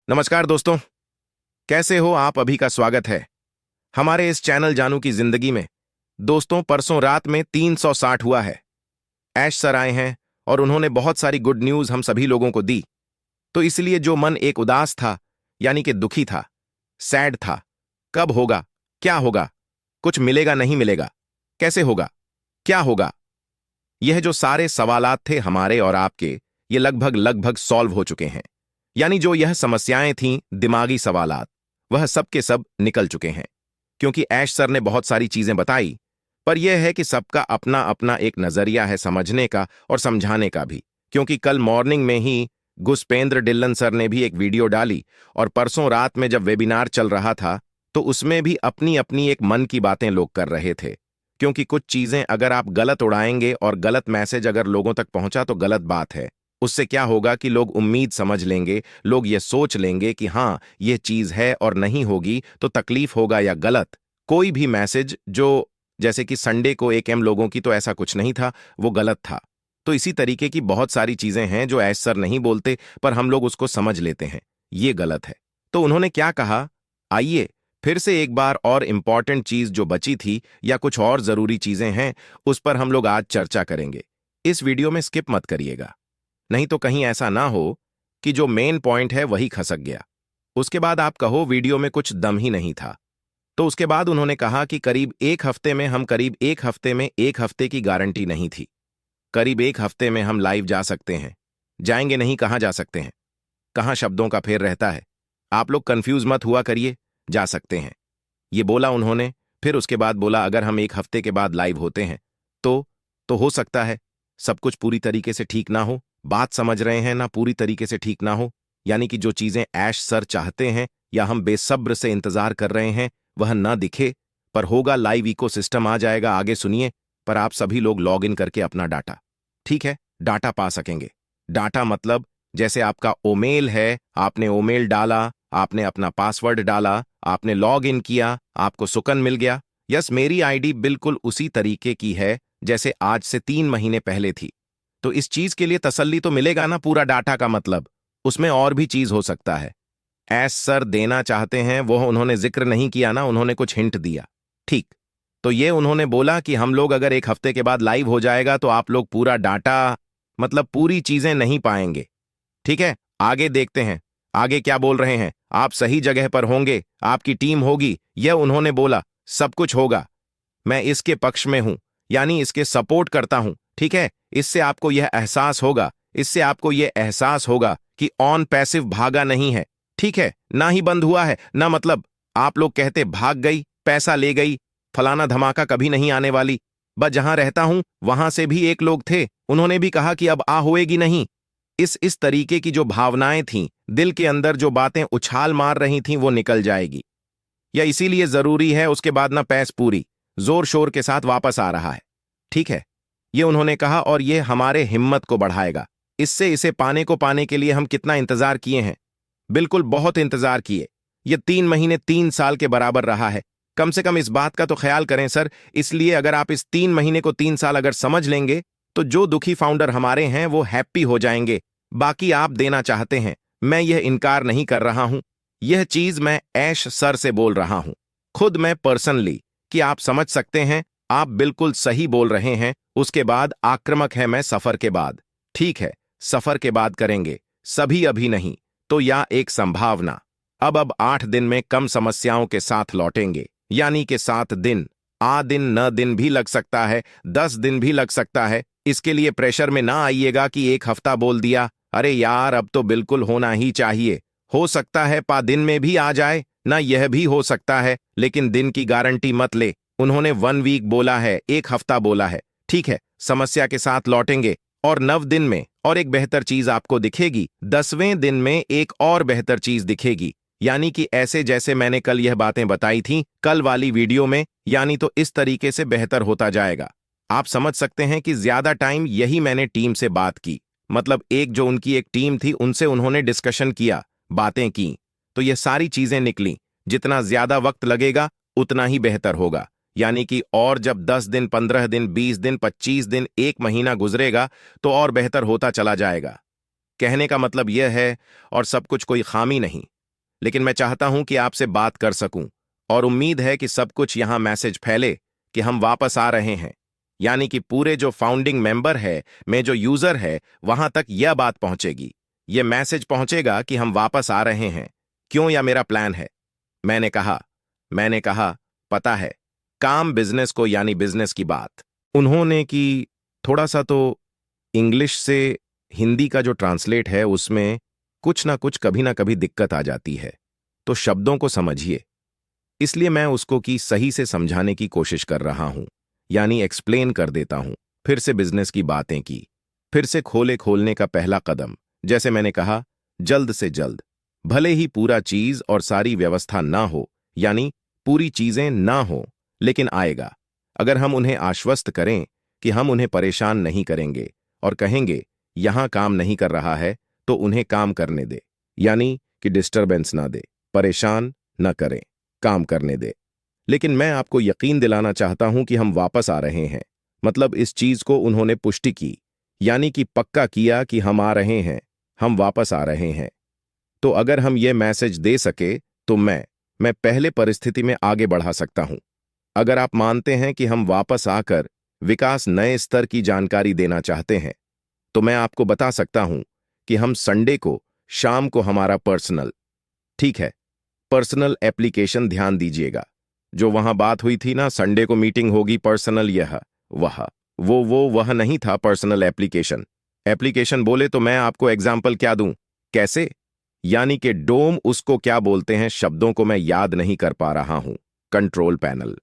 नमस्कार दोस्तों, कैसे हो आप? अभी का स्वागत है हमारे इस चैनल जानू की जिंदगी में। दोस्तों, परसों रात में 360 हुआ है। ऐश सर आए हैं और उन्होंने बहुत सारी गुड न्यूज हम सभी लोगों को दी। तो इसलिए जो मन एक उदास था, यानी कि दुखी था, सैड था, कब होगा, क्या होगा, कुछ मिलेगा नहीं मिलेगा, कैसे होगा, क्या होगा, यह जो सारे सवालात थे हमारे और आपके, ये लगभग लगभग सॉल्व हो चुके हैं। यानी जो यह समस्याएं थीं, दिमागी सवालात, वह सब के सब निकल चुके हैं। क्योंकि ऐश सर ने बहुत सारी चीजें बताई, पर यह है कि सबका अपना अपना एक नजरिया है समझने का और समझाने का भी। क्योंकि कल मॉर्निंग में ही गुस्पेंद्र डिल्लन सर ने भी एक वीडियो डाली, और परसों रात में जब वेबिनार चल रहा था तो उसमें भी अपनी अपनी एक मन की बातें लोग कर रहे थे। क्योंकि कुछ चीजें अगर आप गलत उड़ाएंगे और गलत मैसेज अगर लोगों तक पहुंचा तो गलत बात है। उससे क्या होगा कि लोग उम्मीद समझ लेंगे, लोग ये सोच लेंगे कि हाँ ये चीज है, और नहीं होगी तो तकलीफ होगा या गलत कोई भी मैसेज जो, जैसे कि संडे को 1 लोगों की तो ऐसा कुछ नहीं था, वो गलत था। तो इसी तरीके की बहुत सारी चीजें हैं जो ऐश सर नहीं बोलते, पर हम लोग उसको समझ लेते हैं, ये गलत है। तो उन्होंने क्या कहा, आइए फिर से एक बार और इंपॉर्टेंट चीज जो बची थी या कुछ और जरूरी चीजें हैं, उस पर हम लोग आज चर्चा करेंगे। इस वीडियो में स्किप मत करिएगा, नहीं तो कहीं ऐसा ना हो कि जो मेन पॉइंट है वही खसक गया, उसके बाद आप कहो वीडियो में कुछ दम ही नहीं था। तो उसके बाद उन्होंने कहा कि करीब 1 हफ्ते में करीब 1 हफ्ते में 1 हफ्ते की गारंटी नहीं थी। करीब 1 हफ्ते में हम लाइव जा सकते हैं, जाएंगे नहीं, कहाँ जा सकते हैं, कहाँ शब्दों का फेर रहता है, आप लोग कंफ्यूज मत हुआ करिए, जा सकते हैं, ये बोला उन्होंने। फिर उसके बाद बोला अगर हम 1 हफ्ते के बाद लाइव होते हैं तो हो सकता है सब कुछ पूरी तरीके से ठीक ना हो। बात समझ रहे हैं ना? पूरी तरीके से ठीक ना हो, यानी कि जो चीजें ऐश सर चाहते हैं या हम बेसब्र से इंतजार कर रहे हैं वह ना दिखे, पर होगा। लाइव इकोसिस्टम आ जाएगा, आगे सुनिए। पर आप सभी लोग लॉग इन करके अपना डाटा, ठीक है, डाटा पा सकेंगे। डाटा मतलब जैसे आपका ओमेल है, आपने ओमेल डाला, आपने अपना पासवर्ड डाला, आपने लॉग इन किया, आपको सुकन मिल गया। यस, मेरी आईडी बिल्कुल उसी तरीके की है जैसे आज से 3 महीने पहले थी। तो इस चीज के लिए तसल्ली तो मिलेगा ना, पूरा डाटा का मतलब उसमें और भी चीज हो सकता है। एस सर देना चाहते हैं वो उन्होंने जिक्र नहीं किया ना, उन्होंने कुछ हिंट दिया, ठीक। तो ये उन्होंने बोला कि हम लोग अगर 1 हफ्ते के बाद लाइव हो जाएगा तो आप लोग पूरा डाटा, मतलब पूरी चीजें नहीं पाएंगे, ठीक है। आगे देखते हैं, आगे क्या बोल रहे हैं। आप सही जगह पर होंगे, आपकी टीम होगी, यह उन्होंने बोला, सब कुछ होगा। मैं इसके पक्ष में हूं, यानी इसके सपोर्ट करता हूं, ठीक है। इससे आपको यह एहसास होगा, इससे आपको यह एहसास होगा कि ऑन पैसिव भागा नहीं है, ठीक है, ना ही बंद हुआ है ना। मतलब आप लोग कहते भाग गई, पैसा ले गई, फलाना धमाका कभी नहीं आने वाली। बस जहां रहता हूं वहां से भी एक लोग थे, उन्होंने भी कहा कि अब आ होएगी नहीं। इस तरीके की जो भावनाएं थीं, दिल के अंदर जो बातें उछाल मार रही थीं, वो निकल जाएगी। या इसीलिए जरूरी है उसके बाद ना पैस पूरी जोर शोर के साथ वापस आ रहा है, ठीक है, ये उन्होंने कहा। और ये हमारे हिम्मत को बढ़ाएगा। इससे इसे पाने के लिए हम कितना इंतजार किए हैं, बिल्कुल बहुत इंतजार किए। ये 3 महीने 3 साल के बराबर रहा है। कम से कम इस बात का तो ख्याल करें सर। इसलिए अगर आप इस 3 महीने को 3 साल अगर समझ लेंगे तो जो दुखी फाउंडर हमारे हैं वो हैप्पी हो जाएंगे। बाकी आप देना चाहते हैं, मैं यह इनकार नहीं कर रहा हूं। यह चीज मैं ऐश सर से बोल रहा हूं, खुद मैं पर्सनली, कि आप समझ सकते हैं। आप बिल्कुल सही बोल रहे हैं। उसके बाद आक्रामक है मैं सफर के बाद, ठीक है, सफर के बाद करेंगे सभी, अभी नहीं तो या एक संभावना। अब 8 दिन में कम समस्याओं के साथ लौटेंगे, यानी कि 7 दिन। दिन न दिन भी लग सकता है, 10 दिन भी लग सकता है। इसके लिए प्रेशर में ना आइएगा कि 1 हफ्ता बोल दिया, अरे यार अब तो बिल्कुल होना ही चाहिए। हो सकता है दिन में भी आ जाए ना, यह भी हो सकता है, लेकिन दिन की गारंटी मत ले। उन्होंने 1 वीक बोला है, 1 हफ्ता बोला है, ठीक है। समस्या के साथ लौटेंगे और 9 दिन में और एक बेहतर चीज आपको दिखेगी, 10वें दिन में एक और बेहतर चीज दिखेगी। यानी कि ऐसे जैसे मैंने कल यह बातें बताई थीं कल वाली वीडियो में, यानी तो इस तरीके से बेहतर होता जाएगा। आप समझ सकते हैं कि ज्यादा टाइम यही मैंने टीम से बात की, मतलब एक जो उनकी एक टीम थी उनसे उन्होंने डिस्कशन किया, बातें की, तो ये सारी चीजें निकली। जितना ज्यादा वक्त लगेगा उतना ही बेहतर होगा। यानी कि और जब 10 दिन 15 दिन 20 दिन 25 दिन 1 महीना गुजरेगा तो और बेहतर होता चला जाएगा। कहने का मतलब यह है, और सब कुछ कोई खामी नहीं, लेकिन मैं चाहता हूं कि आपसे बात कर सकूं और उम्मीद है कि सब कुछ यहां मैसेज फैले कि हम वापस आ रहे हैं। यानी कि पूरे जो फाउंडिंग मेंबर है में जो यूजर है वहां तक यह बात पहुंचेगी, यह मैसेज पहुंचेगा कि हम वापस आ रहे हैं। क्यों? या मेरा प्लान है। मैंने कहा पता है, काम बिजनेस को, यानी बिजनेस की बात उन्होंने की। थोड़ा सा तो इंग्लिश से हिंदी का जो ट्रांसलेट है उसमें कुछ ना कुछ कभी ना कभी दिक्कत आ जाती है, तो शब्दों को समझिए। इसलिए मैं उसको की सही से समझाने की कोशिश कर रहा हूं, यानी एक्सप्लेन कर देता हूं। फिर से बिजनेस की बातें की, फिर से खोलने का पहला कदम। जैसे मैंने कहा, जल्द से जल्द, भले ही पूरा चीज और सारी व्यवस्था ना हो, यानी पूरी चीजें ना हो, लेकिन आएगा। अगर हम उन्हें आश्वस्त करें कि हम उन्हें परेशान नहीं करेंगे और कहेंगे यहां काम नहीं कर रहा है, तो उन्हें काम करने दे, यानी कि डिस्टरबेंस ना दे, परेशान न करें, काम करने दे। लेकिन मैं आपको यकीन दिलाना चाहता हूं कि हम वापस आ रहे हैं। मतलब इस चीज को उन्होंने पुष्टि की, यानी कि पक्का किया कि हम आ रहे हैं, हम वापस आ रहे हैं। तो अगर हम ये मैसेज दे सके तो मैं पहले परिस्थिति में आगे बढ़ा सकता हूं। अगर आप मानते हैं कि हम वापस आकर विकास नए स्तर की जानकारी देना चाहते हैं, तो मैं आपको बता सकता हूं कि हम संडे को शाम को हमारा पर्सनल, ठीक है, पर्सनल एप्लीकेशन, ध्यान दीजिएगा, जो वहां बात हुई थी ना, संडे को मीटिंग होगी पर्सनल, यह वह नहीं था पर्सनल एप्लीकेशन। एप्लीकेशन बोले तो मैं आपको एग्जाम्पल क्या दूं? कैसे? यानी कि डोम उसको क्या बोलते हैं, शब्दों को मैं याद नहीं कर पा रहा हूं। कंट्रोल पैनल,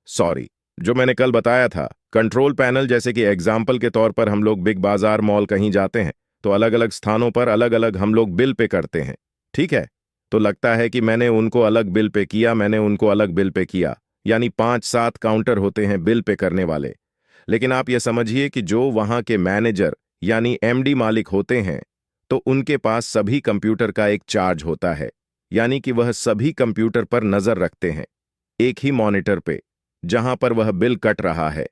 सॉरी, जो मैंने कल बताया था कंट्रोल पैनल। जैसे कि एग्जाम्पल के तौर पर हम लोग बिग बाजार मॉल कहीं जाते हैं तो अलग अलग स्थानों पर अलग अलग हम लोग बिल पे करते हैं, ठीक है? तो लगता है कि मैंने उनको अलग बिल पे किया, मैंने उनको अलग बिल पे किया, यानी 5-7 काउंटर होते हैं बिल पे करने वाले। लेकिन आप ये समझिए कि जो वहां के मैनेजर यानी एमडी मालिक होते हैं, तो उनके पास सभी कंप्यूटर का एक चार्ज होता है, यानी कि वह सभी कंप्यूटर पर नजर रखते हैं, एक ही मॉनिटर पे जहां पर वह बिल कट रहा है,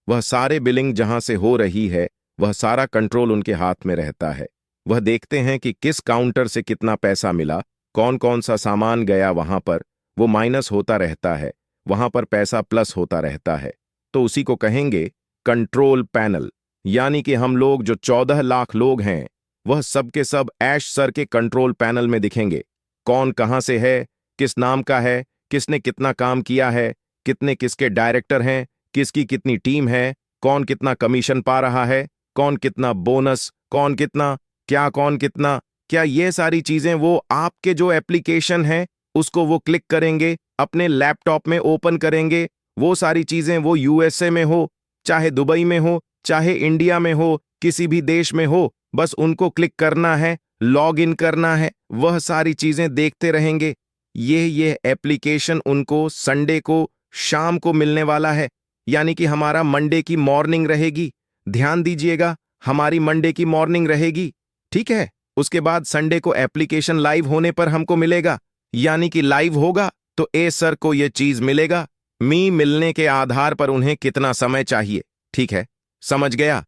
वह सारे बिलिंग जहां से हो रही है, वह सारा कंट्रोल उनके हाथ में रहता है। वह देखते हैं कि किस काउंटर से कितना पैसा मिला, कौन कौन सा सामान गया वहां पर, वो माइनस होता रहता है, वहां पर पैसा प्लस होता रहता है। तो उसी को कहेंगे कंट्रोल पैनल। यानी कि हम लोग जो 14 लाख लोग हैं, वह सब के सब ऐश सर के कंट्रोल पैनल में दिखेंगे। कौन कहां से है, किस नाम का है, किसने कितना काम किया है, कितने किसके डायरेक्टर हैं, किसकी कितनी टीम है, कौन कितना कमीशन पा रहा है, कौन कितना बोनस, कौन कितना क्या, कौन कितना क्या, ये सारी चीजें वो आपके जो एप्लीकेशन है उसको वो क्लिक करेंगे, अपने लैपटॉप में ओपन करेंगे। वो सारी चीजें, वो यूएसए में हो, चाहे दुबई में हो, चाहे इंडिया में हो, किसी भी देश में हो, बस उनको क्लिक करना है, लॉग इन करना है, वह सारी चीजें देखते रहेंगे। ये एप्लीकेशन उनको संडे को शाम को मिलने वाला है, यानी कि हमारा मंडे की मॉर्निंग रहेगी। ध्यान दीजिएगा, हमारी मंडे की मॉर्निंग रहेगी, ठीक है? उसके बाद संडे को एप्लीकेशन लाइव होने पर हमको मिलेगा, यानी कि लाइव होगा तो ए सर को यह चीज मिलेगा। मिलने के आधार पर उन्हें कितना समय चाहिए, ठीक है? समझ गया?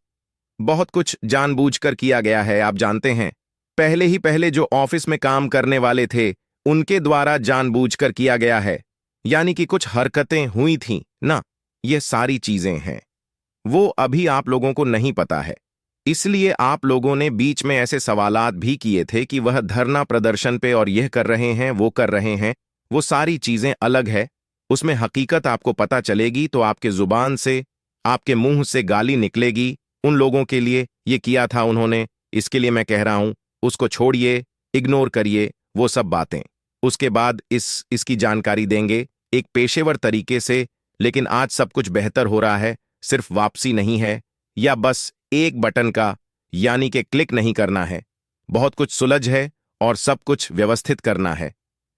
बहुत कुछ जानबूझकर किया गया है, आप जानते हैं। पहले जो ऑफिस में काम करने वाले थे उनके द्वारा जानबूझकर किया गया है, यानी कि कुछ हरकतें हुई थीं ना, ये सारी चीजें हैं, वो अभी आप लोगों को नहीं पता है। इसलिए आप लोगों ने बीच में ऐसे सवालात भी किए थे कि वह धरना प्रदर्शन पे और यह कर रहे हैं, वो कर रहे हैं, वो सारी चीजें अलग है। उसमें हकीकत आपको पता चलेगी तो आपके जुबान से, आपके मुंह से गाली निकलेगी, उन लोगों के लिए ये किया था उन्होंने, इसके लिए मैं कह रहा हूं, उसको छोड़िए, इग्नोर करिए वो सब बातें। उसके बाद इसकी जानकारी देंगे एक पेशेवर तरीके से। लेकिन आज सब कुछ बेहतर हो रहा है, सिर्फ वापसी नहीं है या बस एक बटन का, यानी कि क्लिक नहीं करना है। बहुत कुछ सुलझ है और सब कुछ व्यवस्थित करना है,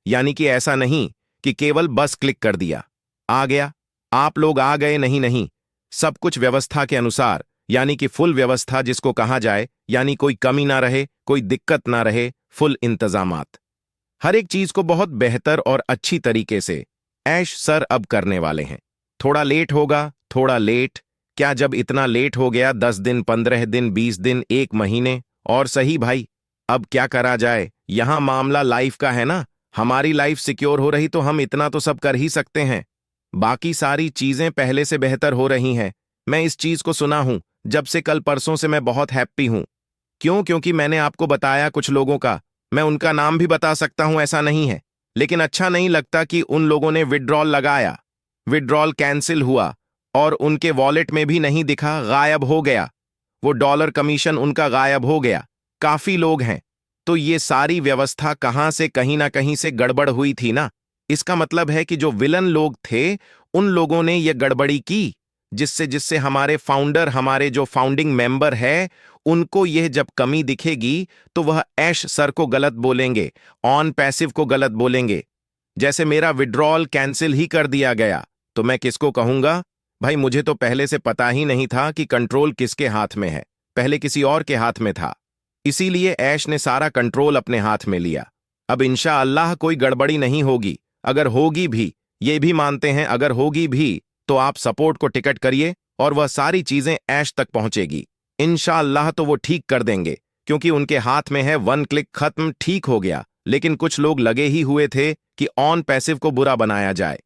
यानी कि ऐसा नहीं कि केवल बस क्लिक कर दिया, आ गया, आप लोग आ गए, नहीं नहीं, सब कुछ व्यवस्था के अनुसार, यानी कि फुल व्यवस्था जिसको कहा जाए, यानी कोई कमी ना रहे, कोई दिक्कत ना रहे, फुल इंतजामात, हर एक चीज को बहुत बेहतर और अच्छी तरीके से ऐश सर अब करने वाले हैं। थोड़ा लेट होगा, थोड़ा लेट क्या, जब इतना लेट हो गया, 10 दिन, 15 दिन, 20 दिन, 1 महीने, और सही भाई, अब क्या करा जाए, यहां मामला लाइफ का है ना, हमारी लाइफ सिक्योर हो रही तो हम इतना तो सब कर ही सकते हैं। बाकी सारी चीजें पहले से बेहतर हो रही हैं। मैं इस चीज को सुना हूं जब से कल परसों से मैं बहुत हैप्पी हूं। क्यों? क्योंकि मैंने आपको बताया कुछ लोगों का, मैं उनका नाम भी बता सकता हूं, ऐसा नहीं है, लेकिन अच्छा नहीं लगता कि उन लोगों ने विड्रॉल लगाया, विड्रॉल कैंसिल हुआ और उनके वॉलेट में भी नहीं दिखा, गायब हो गया। वो डॉलर कमीशन उनका गायब हो गया। काफी लोग हैं, तो ये सारी व्यवस्था कहां से कहीं ना कहीं से गड़बड़ हुई थी ना। इसका मतलब है कि जो विलन लोग थे उन लोगों ने ये गड़बड़ी की, जिससे जिससे हमारे फाउंडर, हमारे जो फाउंडिंग मेंबर है, उनको यह जब कमी दिखेगी तो वह ऐश सर को गलत बोलेंगे, ऑन पैसिव को गलत बोलेंगे। जैसे मेरा विड्रॉल कैंसिल ही कर दिया गया तो मैं किसको कहूंगा? भाई मुझे तो पहले से पता ही नहीं था कि कंट्रोल किसके हाथ में है, पहले किसी और के हाथ में था। इसीलिए ऐश ने सारा कंट्रोल अपने हाथ में लिया। अब इंशाअल्लाह कोई गड़बड़ी नहीं होगी। अगर होगी भी, ये भी मानते हैं अगर होगी भी, तो आप सपोर्ट को टिकट करिए और वह सारी चीजें ऐश तक पहुंचेगी। इंशाअल्लाह तो वो ठीक कर देंगे, क्योंकि उनके हाथ में है, वन क्लिक खत्म, ठीक हो गया। लेकिन कुछ लोग लगे ही हुए थे कि ऑन पैसिव को बुरा बनाया जाए।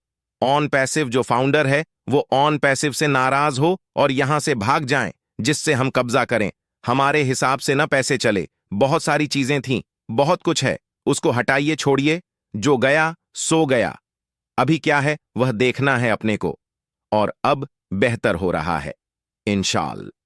ऑन पैसिव जो फाउंडर है वो ऑन पैसिव से नाराज हो और यहां से भाग जाएं, जिससे हम कब्जा करें। हमारे हिसाब से ना पैसे चले, बहुत सारी चीजें थीं, बहुत कुछ है, उसको हटाइए, छोड़िए। जो गया सो गया। अभी क्या है वह देखना है अपने को, और अब बेहतर हो रहा है इंशाअल्लाह।